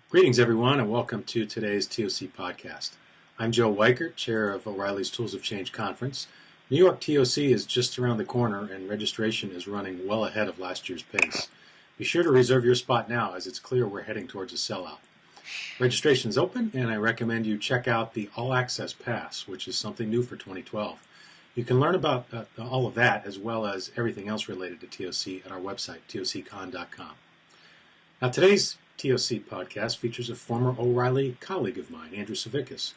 Greetings, everyone, and welcome to today's TOC podcast. I'm Joe Weichert, chair of O'Reilly's Tools of Change Conference. New York TOC is just around the corner, and registration is running well ahead of last year's pace. Be sure to reserve your spot now, as it's clear we're heading towards a sellout. Registration is open, and I recommend you check out the All Access Pass, which is something new for 2012. You can learn about all of that, as well as everything else related to TOC at our website, toccon.com. Now, today's TOC podcast features a former O'Reilly colleague of mine, Andrew Savikas.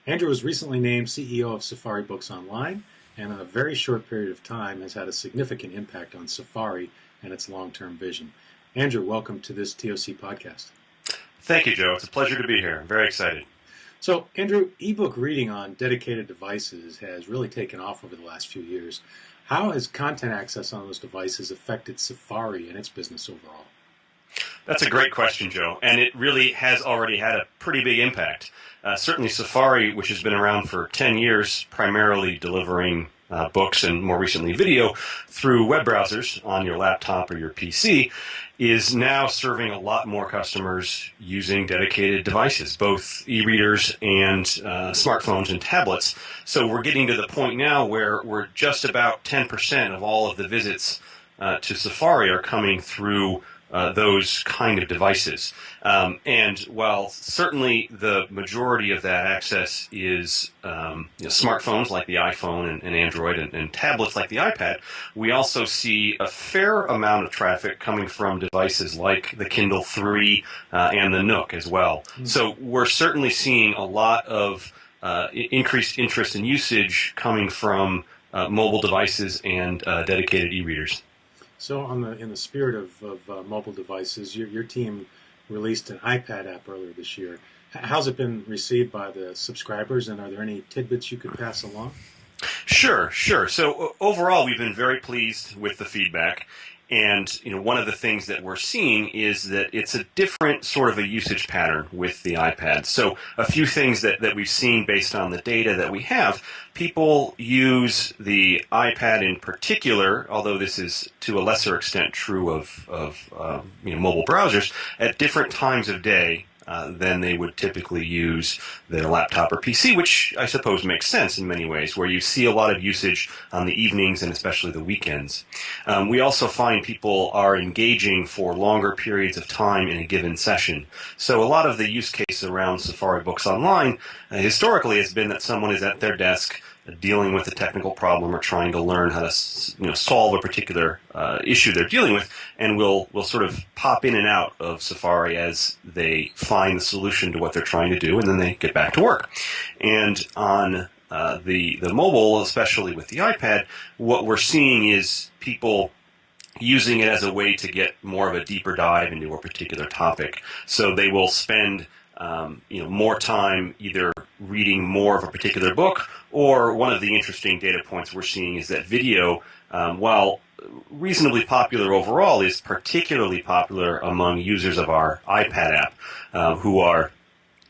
Andrew was recently named CEO of Safari Books Online, and in a very short period of time has had a significant impact on Safari and its long-term vision. Andrew, welcome to this TOC podcast. Thank you, Joe. It's a pleasure to be here. I'm very excited. So, Andrew, ebook reading on dedicated devices has really taken off over the last few years. How has content access on those devices affected Safari and its business overall? That's a great question, Joe, and it really has already had a pretty big impact. Certainly Safari, which has been around for 10 years, primarily delivering books and more recently video through web browsers on your laptop or your PC, is now serving a lot more customers using dedicated devices, both e-readers and smartphones and tablets. So we're getting to the point now where we're just about 10% of all of the visits to Safari are coming through those kind of devices. And while certainly the majority of that access is smartphones like the iPhone and Android and tablets like the iPad, we also see a fair amount of traffic coming from devices like the Kindle 3 and the Nook as well. So we're certainly seeing a lot of increased interest and usage coming from mobile devices and dedicated e-readers. So, in the spirit of mobile devices, your team released an iPad app earlier this year. How's it been received by the subscribers, and are there any tidbits you could pass along? Sure. So overall, we've been very pleased with the feedback. And one of the things that we're seeing is that it's a different sort of a usage pattern with the iPad. So a few things that we've seen based on the data that we have, people use the iPad in particular, although this is to a lesser extent true of mobile browsers, at different times of day than they would typically use their laptop or PC, which I suppose makes sense in many ways, where you see a lot of usage on the evenings and especially the weekends. We also find people are engaging for longer periods of time in a given session. So a lot of the use case around Safari Books Online historically has been that someone is at their desk dealing with a technical problem or trying to learn how to solve a particular issue they're dealing with, and will sort of pop in and out of Safari as they find the solution to what they're trying to do, and then they get back to work. And on the mobile, especially with the iPad, what we're seeing is people using it as a way to get more of a deeper dive into a particular topic. So they will spend more time either reading more of a particular book, or one of the interesting data points we're seeing is that video, while reasonably popular overall, is particularly popular among users of our iPad app, who are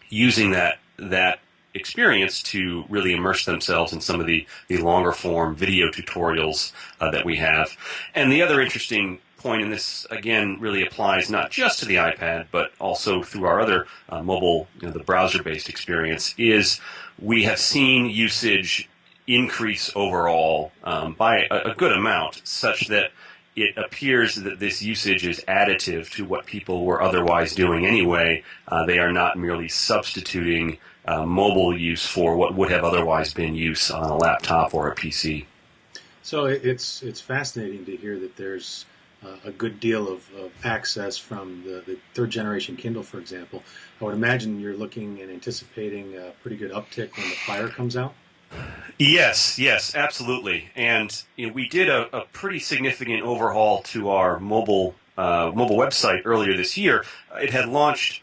using that experience to really immerse themselves in some of the longer form video tutorials that we have. And the other interesting point, and this again really applies not just to the iPad but also through our other mobile, the browser-based experience, is we have seen usage increase overall by a good amount, such that it appears that this usage is additive to what people were otherwise doing anyway. They are not merely substituting mobile use for what would have otherwise been use on a laptop or a PC. So it's fascinating to hear that there's a good deal of access from the third generation Kindle, for example. I would imagine you're looking and anticipating a pretty good uptick when the Fire comes out. Yes, absolutely. And we did a pretty significant overhaul to our mobile website earlier this year. It had launched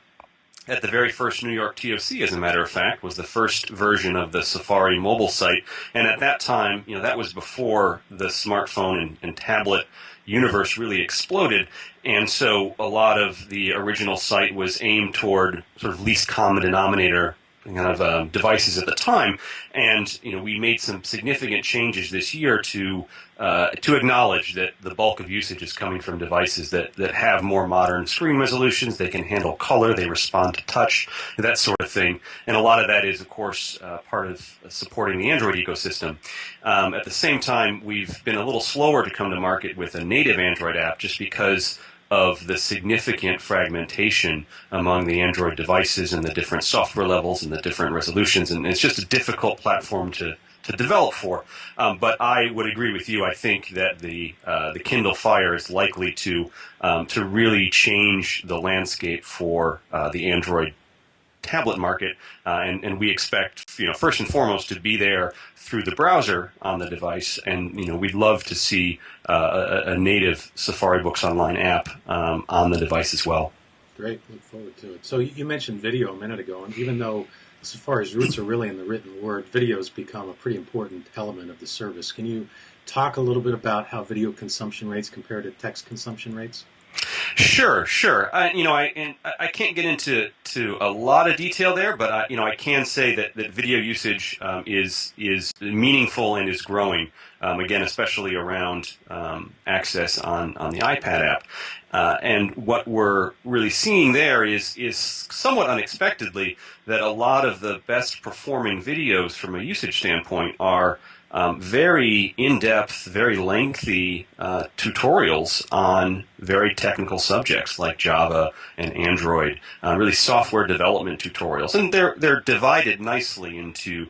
at the very first New York TOC, as a matter of fact, was the first version of the Safari mobile site. And at that time, that was before the smartphone and tablet universe really exploded. And so a lot of the original site was aimed toward sort of least common denominator devices at the time, and we made some significant changes this year to acknowledge that the bulk of usage is coming from devices that have more modern screen resolutions. They can handle color, they respond to touch, that sort of thing, and a lot of that is, of course, part of supporting the Android ecosystem. At the same time, we've been a little slower to come to market with a native Android app just because of the significant fragmentation among the Android devices and the different software levels and the different resolutions, and it's just a difficult platform to develop for. But I would agree with you. I think that the Kindle Fire is likely to really change the landscape for the Android tablet market, and we expect, first and foremost, to be there through the browser on the device, and we'd love to see a native Safari Books Online app on the device as well. Great, look forward to it. So you mentioned video a minute ago, and even though Safari's roots are really in the written word, video's become a pretty important element of the service. Can you talk a little bit about how video consumption rates compare to text consumption rates? Sure. I can't get into a lot of detail there, but I can say that video usage is meaningful and is growing. Again, especially around access on the iPad app. And what we're really seeing there is somewhat unexpectedly that a lot of the best performing videos from a usage standpoint are very in-depth, very lengthy tutorials on very technical subjects like Java and Android, really software development tutorials, and they're divided nicely into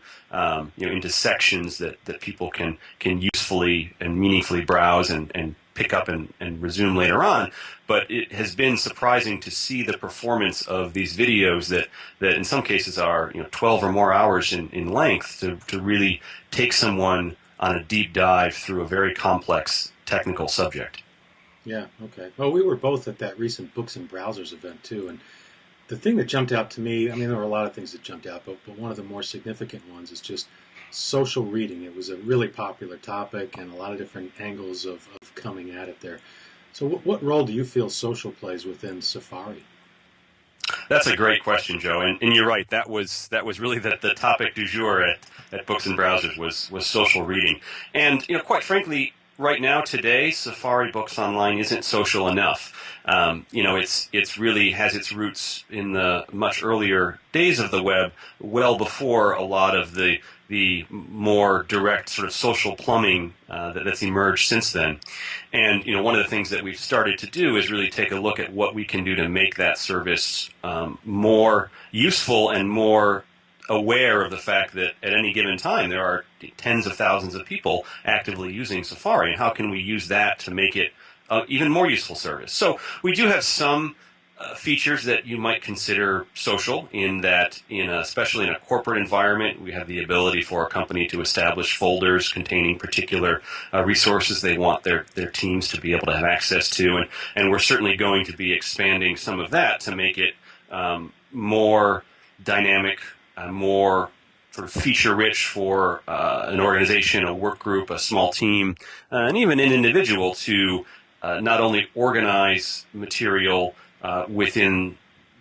into sections that people can usefully and meaningfully browse and pick up and resume later on. But it has been surprising to see the performance of these videos that in some cases are 12 or more hours in length to really take someone on a deep dive through a very complex technical subject. Yeah, okay. Well, we were both at that recent Books and Browsers event too, and the thing that jumped out to me, I mean, there were a lot of things that jumped out, but one of the more significant ones is just social reading. It was a really popular topic and a lot of different angles of coming at it there. So what role do you feel social plays within Safari? That's a great question, Joe, and you're right. That was really the topic du jour at Books and Browsers was social reading. And quite frankly, right now, today, Safari Books Online isn't social enough. It's really has its roots in the much earlier days of the web, well before a lot of the more direct sort of social plumbing that's emerged since then. And one of the things that we've started to do is really take a look at what we can do to make that service more useful and more aware of the fact that at any given time there are tens of thousands of people actively using Safari, and how can we use that to make it even more useful service. So we do have some features that you might consider social, in that especially in a corporate environment, we have the ability for a company to establish folders containing particular resources they want their teams to be able to have access to, and we're certainly going to be expanding some of that to make it more dynamic, more sort of feature-rich for an organization, a work group, a small team, and even an individual to not only organize material within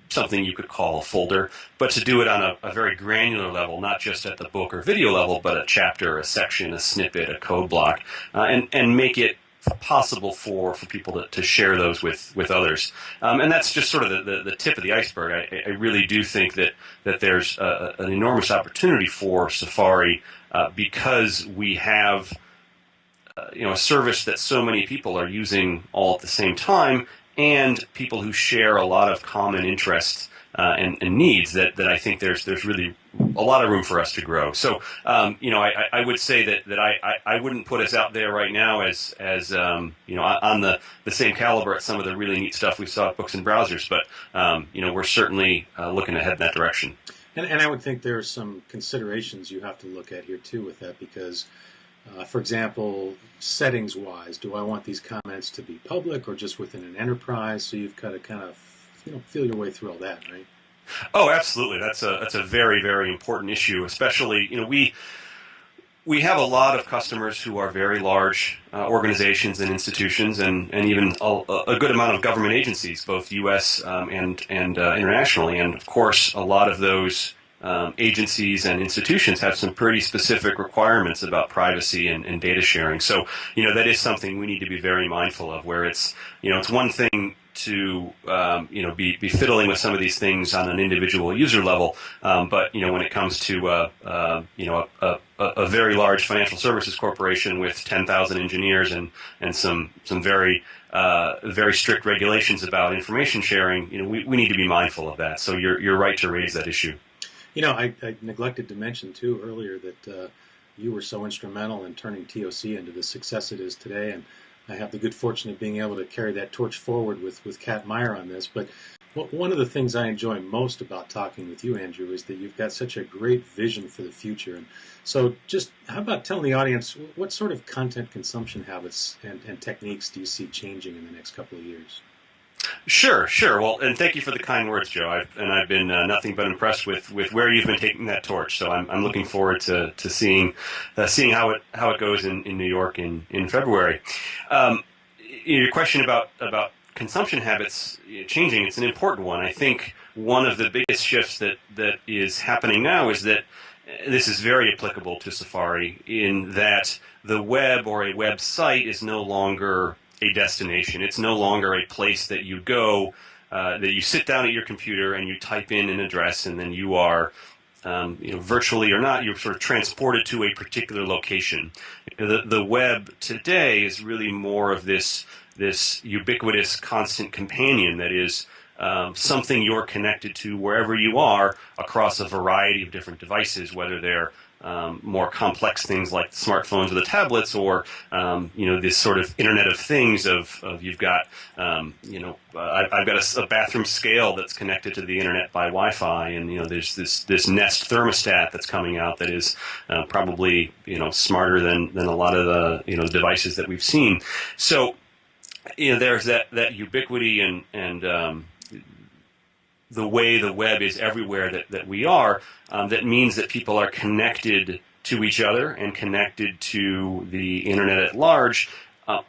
something you could call a folder, but to do it on a very granular level, not just at the book or video level, but a chapter, a section, a snippet, a code block, and make it possible for people to share those with others. And that's just sort of the tip of the iceberg. I really do think that there's an enormous opportunity for Safari because we have a service that so many people are using all at the same time, and people who share a lot of common interests and needs that I think there's really a lot of room for us to grow. So I would say that I wouldn't put us out there right now as on the same caliber as some of the really neat stuff we saw at Books and Browsers, but we're certainly looking ahead in that direction. And I would think there are some considerations you have to look at here too with that, because for example, settings-wise, do I want these comments to be public or just within an enterprise? So you've got to kind of feel your way through all that, right? Oh, absolutely. That's a very, very important issue. Especially, we have a lot of customers who are very large organizations and institutions, and even a good amount of government agencies, both U.S. and internationally. And of course, a lot of those agencies and institutions have some pretty specific requirements about privacy and data sharing. So, that is something we need to be very mindful of, where it's one thing to be fiddling with some of these things on an individual user level, but when it comes to a very large financial services corporation with 10,000 engineers and some very very strict regulations about information sharing, we need to be mindful of that. So you're right to raise that issue. I neglected to mention too earlier that you were so instrumental in turning TOC into the success it is today, and I have the good fortune of being able to carry that torch forward with Kat Meyer on this. But one of the things I enjoy most about talking with you, Andrew, is that you've got such a great vision for the future. And so just how about telling the audience what sort of content consumption habits and techniques do you see changing in the next couple of years? Sure. Well, and thank you for the kind words, Joe. I've been nothing but impressed with where you've been taking that torch. So I'm looking forward to seeing how it goes in New York in February. Your question about consumption habits changing, it's an important one. I think one of the biggest shifts that is happening now is that this is very applicable to Safari, in that the web or a website is no longer a destination. It's no longer a place that you go, that you sit down at your computer and you type in an address, and then you are, virtually or not, you're sort of transported to a particular location. The web today is really more of this ubiquitous, constant companion that is something you're connected to wherever you are across a variety of different devices, whether they're more complex things like the smartphones or the tablets, or this sort of Internet of Things of you've got I've got a bathroom scale that's connected to the internet by Wi-Fi, and there's this Nest thermostat that's coming out that is probably smarter than a lot of the devices that we've seen. So there's that ubiquity and the way the web is everywhere that we are, that means that people are connected to each other and connected to the internet at large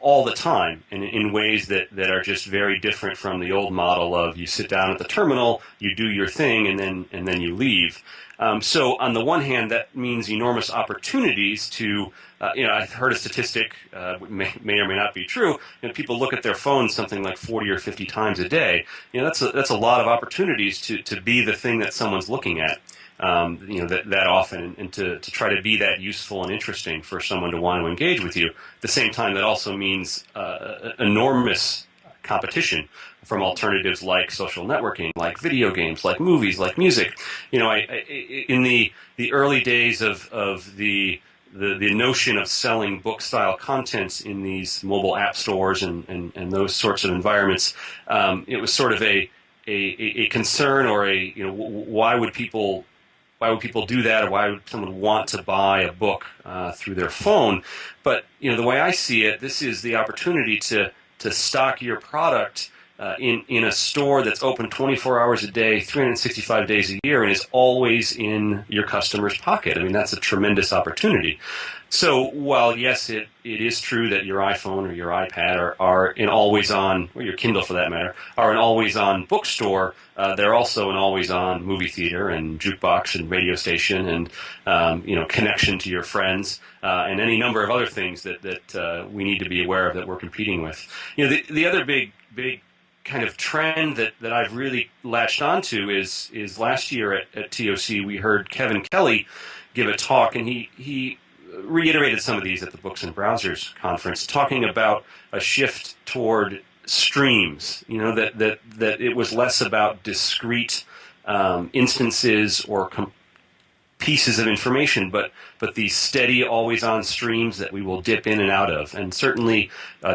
all the time, and in ways that are just very different from the old model of you sit down at the terminal, you do your thing, and then you leave. So on the one hand, that means enormous opportunities to, I've heard a statistic, may or may not be true, people look at their phones something like 40 or 50 times a day. That's a lot of opportunities to be the thing that someone's looking at, that often, and to try to be that useful and interesting for someone to want to engage with you. At the same time, that also means enormous competition from alternatives like social networking, like video games, like movies, like music. In the early days of the notion of selling book-style content in these mobile app stores and those sorts of environments, it was sort of a concern, or why would people do that, or why would someone want to buy a book through their phone? But the way I see it, this is the opportunity to stock your product in a store that's open 24 hours a day, 365 days a year, and is always in your customer's pocket. I mean, that's a tremendous opportunity. So while, yes, it is true that your iPhone or your iPad are an always-on, or your Kindle for that matter, are an always-on bookstore, they're also an always-on movie theater and jukebox and radio station and connection to your friends, and any number of other things that we need to be aware of that we're competing with. The other big kind of trend that I've really latched onto is last year at TOC we heard Kevin Kelly give a talk, and he reiterated some of these at the Books and Browsers conference, talking about a shift toward streams. That it was less about discrete instances or pieces of information, but these steady, always-on streams that we will dip in and out of. And certainly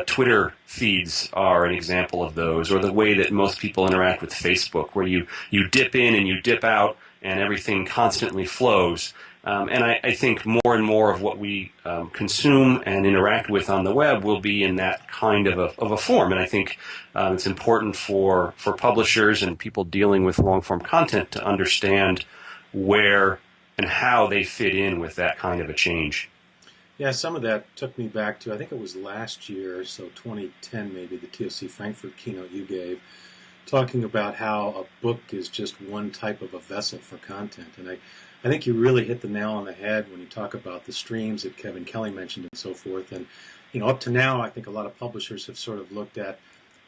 Twitter feeds are an example of those, or the way that most people interact with Facebook, where you dip in and you dip out, and everything constantly flows. And I think more and more of what we consume and interact with on the web will be in that kind of a form. And I think it's important for publishers and people dealing with long-form content to understand where and how they fit in with that kind of a change. Yeah, some of that took me back to, I think it was last year, so 2010 maybe, the TOC Frankfurt keynote you gave, talking about how a book is just one type of a vessel for content. And I think you really hit the nail on the head when you talk about the streams that Kevin Kelly mentioned and so forth. And, up to now, I think a lot of publishers have sort of looked at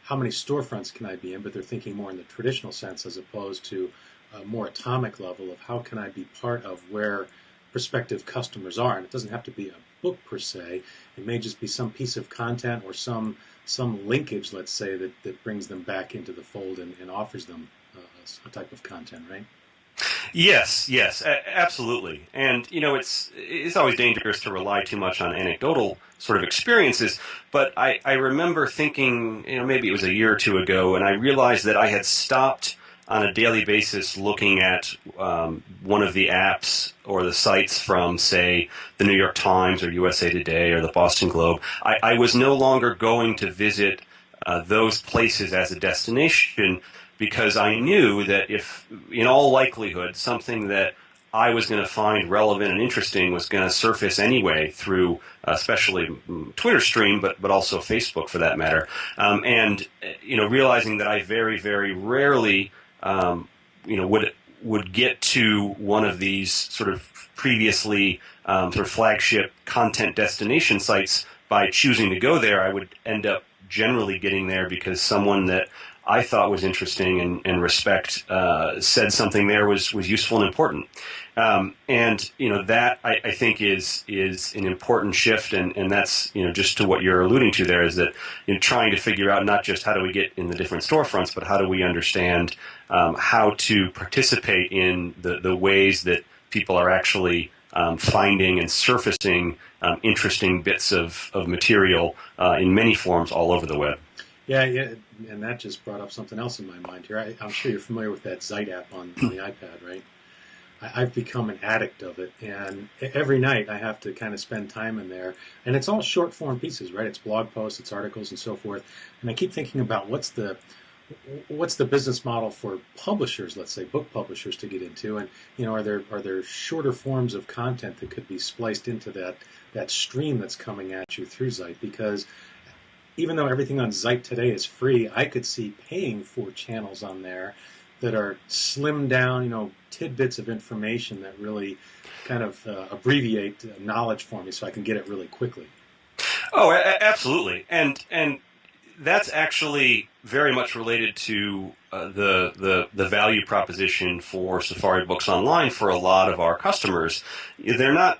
how many storefronts can I be in, but they're thinking more in the traditional sense as opposed to a more atomic level of how can I be part of where prospective customers are. And it doesn't have to be a book per se. It may just be some piece of content or some linkage, let's say, that brings them back into the fold and offers them a type of content, right? Yes, absolutely. And, it's always dangerous to rely too much on anecdotal sort of experiences. But I remember thinking, maybe it was a year or two ago, and I realized that I had stopped on a daily basis looking at one of the apps or the sites from, say, the New York Times or USA Today or the Boston Globe. I was no longer going to visit those places as a destination, because I knew that if, in all likelihood, something that I was going to find relevant and interesting was going to surface anyway through, especially Twitter stream, but also Facebook for that matter. And realizing that I very, very rarely, would get to one of these sort of previously sort of flagship content destination sites by choosing to go there, I would end up generally getting there because someone that I thought was interesting and respect said something there was useful and important. And that I think is an important shift, and that's just to what you're alluding to there, is that trying to figure out not just how do we get in the different storefronts, but how do we understand how to participate in the ways that people are actually finding and surfacing interesting bits of material in many forms all over the web. Yeah, and that just brought up something else in my mind here. I'm sure you're familiar with that Zeit app on the iPad, right? I've become an addict of it, and every night I have to kind of spend time in there, and it's all short form pieces, right? It's blog posts, it's articles, and so forth. And I keep thinking about what's the business model for publishers, let's say book publishers, to get into, and are there shorter forms of content that could be spliced into that stream that's coming at you through Zeit? Because even though everything on Zeit today is free, I could see paying for channels on there that are slimmed down, tidbits of information that really kind of abbreviate knowledge for me so I can get it really quickly. Oh, absolutely. And that's actually very much related to the value proposition for Safari Books Online for a lot of our customers. They're not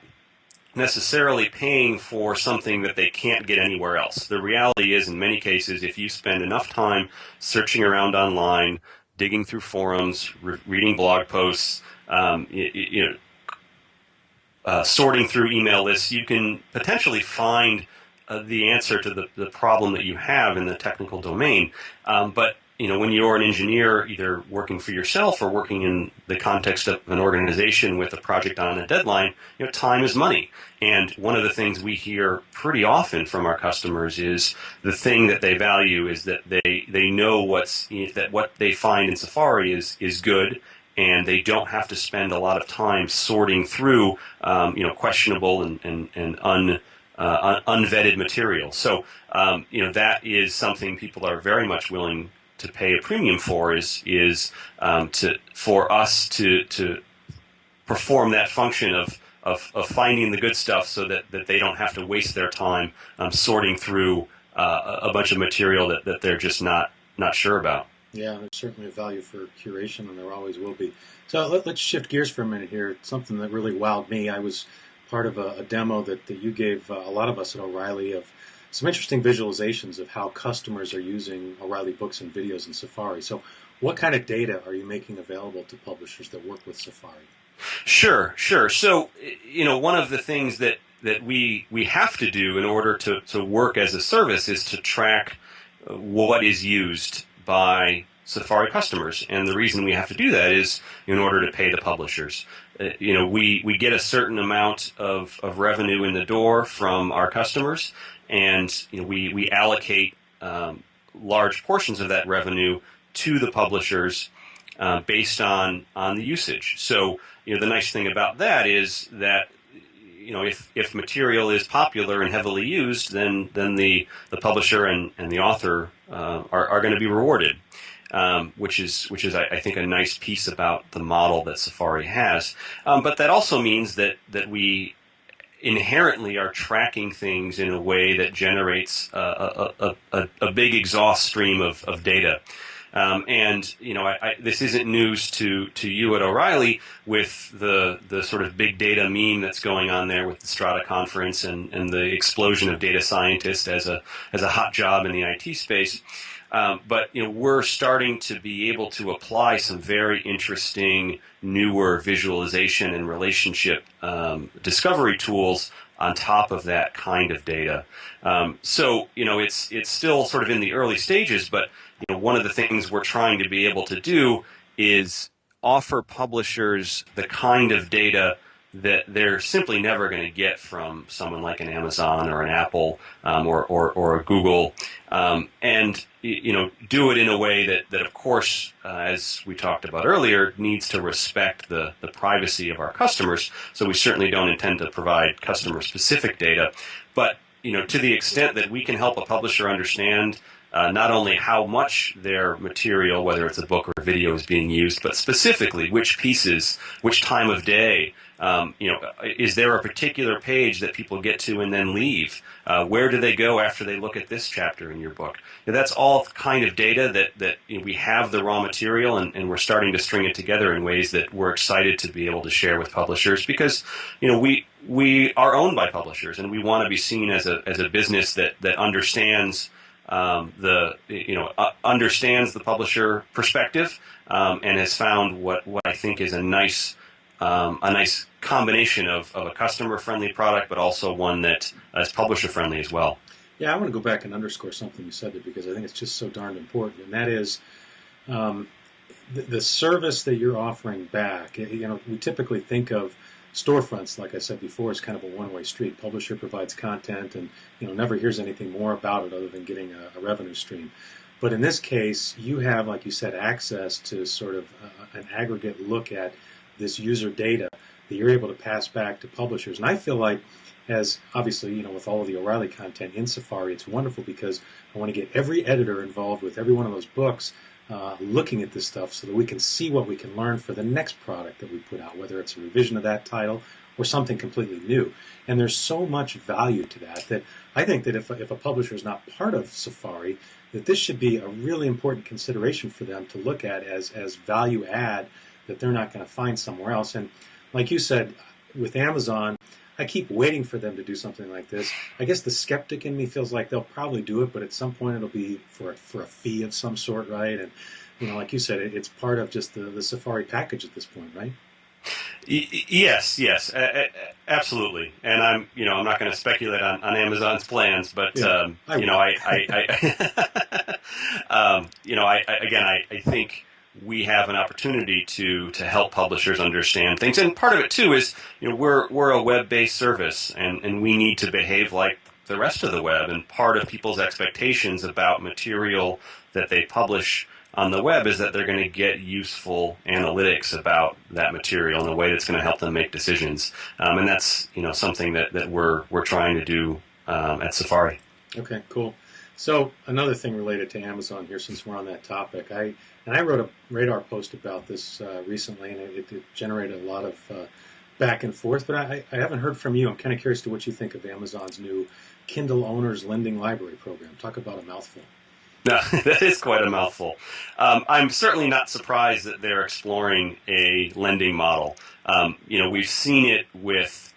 necessarily paying for something that they can't get anywhere else. The reality is, in many cases, if you spend enough time searching around online, digging through forums, reading blog posts, sorting through email lists, you can potentially find the answer to the problem that you have in the technical domain. But when you're an engineer, either working for yourself or working in the context of an organization with a project on a deadline, time is money. And one of the things we hear pretty often from our customers is the thing that they value is that they know that what they find in Safari is good, and they don't have to spend a lot of time sorting through questionable and unvetted material. So that is something people are very much willing to pay a premium for for us to perform that function of finding the good stuff, so that they don't have to waste their time sorting through a bunch of material that they're just not sure about. Yeah, there's certainly a value for curation, and there always will be. So let's shift gears for a minute here. Something that really wowed me. I was part of a demo that you gave a lot of us at O'Reilly of some interesting visualizations of how customers are using O'Reilly books and videos in Safari. So what kind of data are you making available to publishers that work with Safari? Sure. So, one of the things that we have to do in order to work as a service is to track what is used by Safari customers. And the reason we have to do that is in order to pay the publishers. We get a certain amount of revenue in the door from our customers, and we allocate large portions of that revenue to the publishers based on the usage. So the nice thing about that is that if material is popular and heavily used, then the publisher and the author are going to be rewarded. which is I think a nice piece about the model that Safari has. But that also means that we inherently are tracking things in a way that generates a big exhaust stream of data. And this isn't news to you at O'Reilly with the sort of big data meme that's going on there with the Strata conference and the explosion of data scientists as a hot job in the IT space. But we're starting to be able to apply some very interesting newer visualization and relationship discovery tools on top of that kind of data. So it's still sort of in the early stages, but one of the things we're trying to be able to do is offer publishers the kind of data that they're simply never going to get from someone like an Amazon or an Apple or a Google, and do it in a way that of course, as we talked about earlier, needs to respect the privacy of our customers. So we certainly don't intend to provide customer-specific data, but to the extent that we can help a publisher understand not only how much their material, whether it's a book or a video, is being used, but specifically which pieces, which time of day. Is there a particular page that people get to and then leave? Where do they go after they look at this chapter in your book? That's all kind of data that we have the raw material, and we're starting to string it together in ways that we're excited to be able to share with publishers, because we are owned by publishers, and we want to be seen as a business that understands understands the publisher perspective, and has found what I think is a nice combination of a customer-friendly product, but also one that is publisher-friendly as well. Yeah, I want to go back and underscore something you said there, because I think it's just so darned important, and that is the service that you're offering back. We typically think of storefronts, like I said before, as kind of a one-way street. Publisher provides content and never hears anything more about it other than getting a revenue stream. But in this case, you have, like you said, access to sort of an aggregate look at this user data that you're able to pass back to publishers. And I feel like, as obviously, with all of the O'Reilly content in Safari, it's wonderful because I want to get every editor involved with every one of those books, looking at this stuff so that we can see what we can learn for the next product that we put out, whether it's a revision of that title or something completely new. And there's so much value to that I think that if a publisher is not part of Safari, that this should be a really important consideration for them to look at as value add that they're not going to find somewhere else. And like you said, with Amazon, I keep waiting for them to do something like this. I guess the skeptic in me feels like they'll probably do it, but at some point it'll be for a fee of some sort, right? And like you said, it's part of just the Safari package at this point, right? Yes, absolutely. And I'm not going to speculate on Amazon's plans, but I think we have an opportunity to help publishers understand things. And part of it too is, we're a web-based service, and we need to behave like the rest of the web. And part of people's expectations about material that they publish on the web is that they're going to get useful analytics about that material in a way that's going to help them make decisions. And that's something that we're trying to do at Safari. Okay, cool. So another thing related to Amazon here, since we're on that topic, I wrote a Radar post about this recently, and it generated a lot of back and forth, but I haven't heard from you. I'm kind of curious to what you think of Amazon's new Kindle Owners Lending Library program. Talk about a mouthful. No, that is quite a mouthful. I'm certainly not surprised that they're exploring a lending model. We've seen it with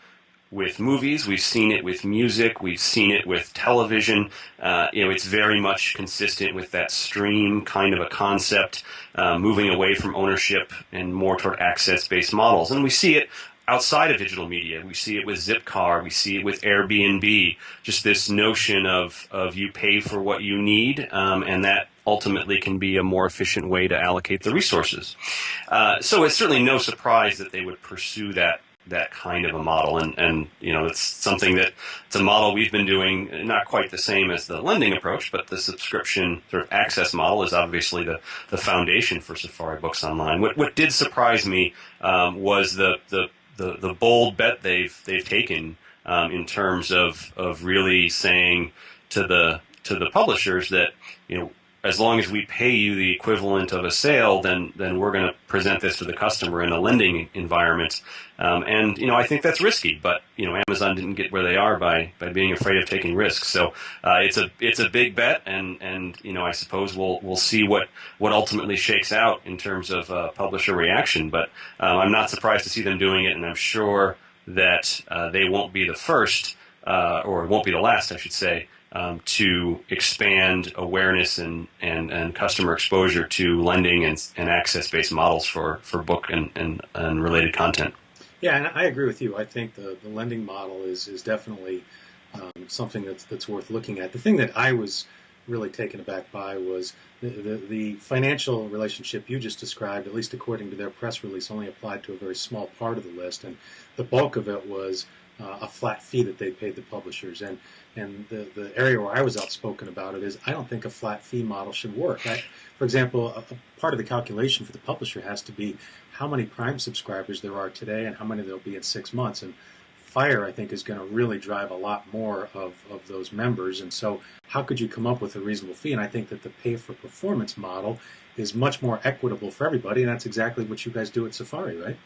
movies, we've seen it with music, we've seen it with television. It's very much consistent with that stream kind of a concept, moving away from ownership and more toward access-based models. And we see it outside of digital media. We see it with Zipcar, we see it with Airbnb, just this notion of you pay for what you need, and that ultimately can be a more efficient way to allocate the resources. So it's certainly no surprise that they would pursue that kind of a model, and it's something that it's a model we've been doing, not quite the same as the lending approach, but the subscription sort of access model is obviously the foundation for Safari Books Online. What did surprise me was the bold bet they've taken in terms of really saying to the publishers that as long as we pay you the equivalent of a sale, then we're going to present this to the customer in a lending environment. And I think that's risky, but Amazon didn't get where they are by being afraid of taking risks. So it's a big bet, and I suppose we'll see what ultimately shakes out in terms of publisher reaction. But I'm not surprised to see them doing it, and I'm sure that they won't be the first, or won't be the last, I should say, to expand awareness and customer exposure to lending and access-based models for book and related content. Yeah, and I agree with you. I think the lending model is definitely something that's worth looking at. The thing that I was really taken aback by was the financial relationship you just described, at least according to their press release, only applied to a very small part of the list, and the bulk of it was a flat fee that they paid the publishers. And the area where I was outspoken about it is I don't think a flat fee model should work. For example, a part of the calculation for the publisher has to be how many Prime subscribers there are today and how many there'll be in 6 months. And Fire, I think, is going to really drive a lot more of those members. And so how could you come up with a reasonable fee? And I think that the pay-for-performance model is much more equitable for everybody, and that's exactly what you guys do at Safari, right?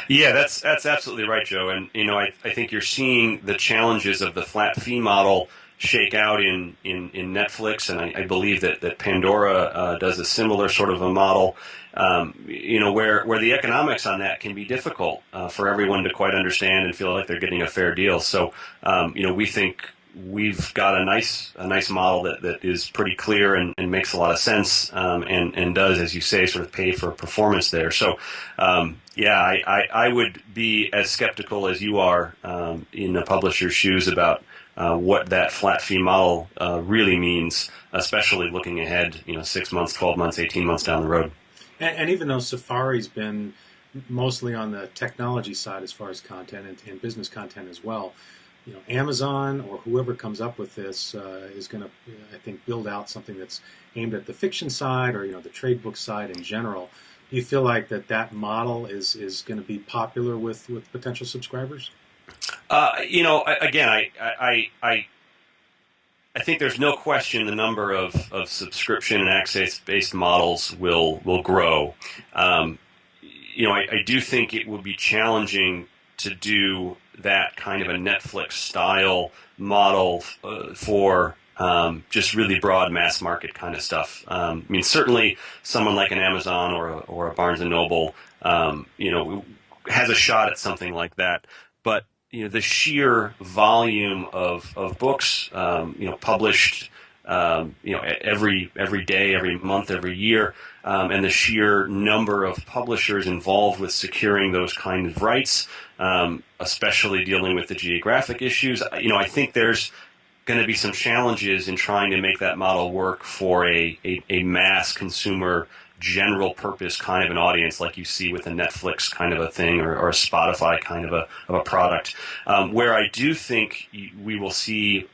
Yeah, that's absolutely right, Joe. And I think you're seeing the challenges of the flat fee model shake out in Netflix, and I believe that Pandora does a similar sort of a model. Where the economics on that can be difficult for everyone to quite understand and feel like they're getting a fair deal. So we think we've got a nice model that is pretty clear and makes a lot of sense, and does, as you say, sort of pay for performance there. So I would be as skeptical as you are in a publisher's shoes about what that flat fee model really means, especially looking ahead 6 months, 12 months, 18 months down the road. And even though Safari's been mostly on the technology side as far as content and business content as well, Amazon or whoever comes up with this is going to, I think, build out something that's aimed at the fiction side or the trade book side in general. Do you feel like that model is going to be popular with potential subscribers? Again, I think there's no question the number of subscription and access-based models will grow. I do think it will be challenging to do that kind of a Netflix-style model for just really broad mass market kind of stuff. Certainly someone like an Amazon or a Barnes & Noble, has a shot at something like that. But the sheer volume of books, published, every day, every month, every year, and the sheer number of publishers involved with securing those kind of rights, especially dealing with the geographic issues. I think there's going to be some challenges in trying to make that model work for a mass consumer, general purpose kind of an audience like you see with a Netflix kind of a thing or a Spotify kind of a product. Where I do think we will see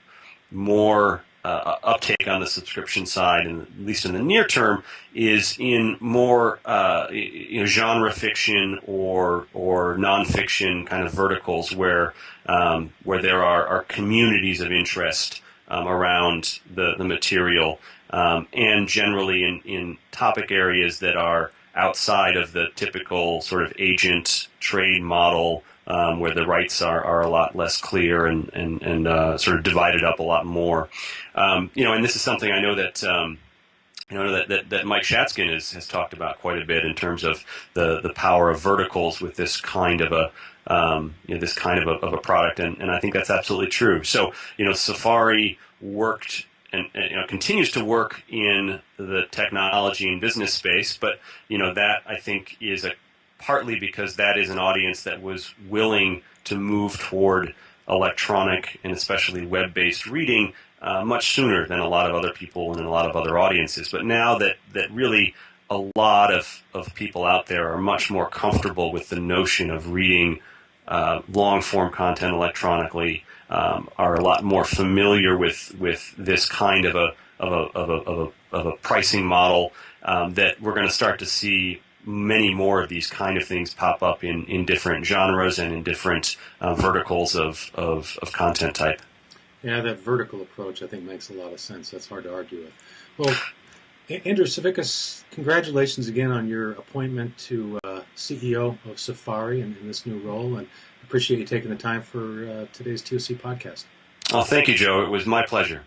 more uptake on the subscription side, and at least in the near term, is in more genre fiction or nonfiction kind of verticals where there are communities of interest around the material, and generally in topic areas that are outside of the typical sort of agent trade model, where the rights are a lot less clear and sort of divided up a lot more. And this is something I know that that Mike Shatskin has talked about quite a bit in terms of the power of verticals with this kind of a a product, and I think that's absolutely true. So Safari worked and continues to work in the technology and business space, but that I think is partly because that is an audience that was willing to move toward electronic and especially web-based reading much sooner than a lot of other people and a lot of other audiences. But now that really a lot of people out there are much more comfortable with the notion of reading long-form content electronically, are a lot more familiar with this kind of a pricing model, that we're going to start to see many more of these kind of things pop up in different genres and in different verticals of content type. Yeah, that vertical approach I think makes a lot of sense. That's hard to argue with. Well, Andrew Savikas, congratulations again on your appointment to CEO of Safari in this new role, and appreciate you taking the time for today's TOC podcast. Oh, thank you, Joe. It was my pleasure.